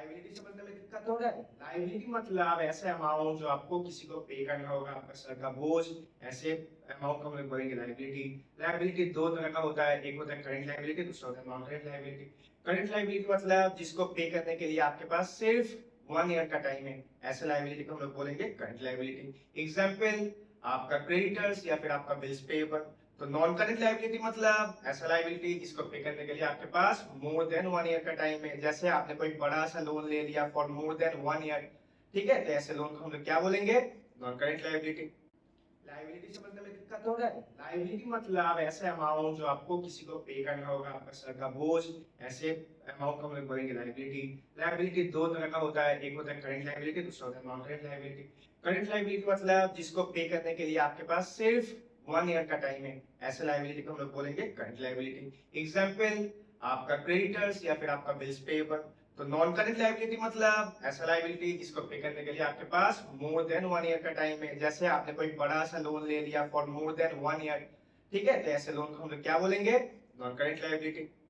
Liability समझने में दिक्कत हो रहा है। लायबिलिटी मतलब ऐसे अमाउंट जो आपको किसी को पे करना होगा, आपका सर का बोझ, ऐसे अमाउंट को हम लोग बोलेंगे लायबिलिटी। लायबिलिटी दो तरह का होता है, एक होता है करंट लायबिलिटी, दूसरा होता है non current liability. Current liability मतलब जिसको पे करने के लिए आपके पास सिर्फ 1 ईयर का टाइम है, ऐसे लायबिलिटी को हम लोग बोलेंगे करंट लायबिलिटी। एग्जाम्पल आपका क्रेडिटर्स या फिर आपका बिल्स पेबल। तो नॉन करंट लायबिलिटी मतलब ऐसा लायबिलिटी जिसको पे करने के लिए आपके पास मोर देन 1 ईयर का टाइम है, जैसे आपने कोई बड़ा सा लोन ले लिया फॉर मोर देन 1 ईयर। ठीक है, तो ऐसे लोन को हम लोग क्या बोलेंगे? Non current liability. लायबिलिटी समझने में दिक्कत हो रहा है। लायबिलिटी मतलब ऐसे अमाउंट जो आपको किसी को पे करना होगा, आपका सर का बोझ, ऐसे अमाउंट को हम लोग बोलेंगे लायबिलिटी। लायबिलिटी दो तरह का होता है, एक होता है करंट लायबिलिटी, दूसरा होता है non current liability. Current liability मतलब जिसको पे करने के लिए आपके पास सिर्फ 1 ईयर का टाइम है, ऐसे लायबिलिटी को हम लोग बोलेंगे करंट लायबिलिटी। एग्जाम्पल आपका क्रेडिटर्स या फिर आपका बिल्स पेबल। तो नॉन करंट लायबिलिटी मतलब ऐसा लायबिलिटी जिसको पे करने के लिए आपके पास मोर देन 1 ईयर का टाइम है, जैसे आपने कोई बड़ा सा लोन ले लिया फॉर मोर देन 1 ईयर। ठीक है, तो ऐसे लोन को हम लोग क्या बोलेंगे? Non current liability.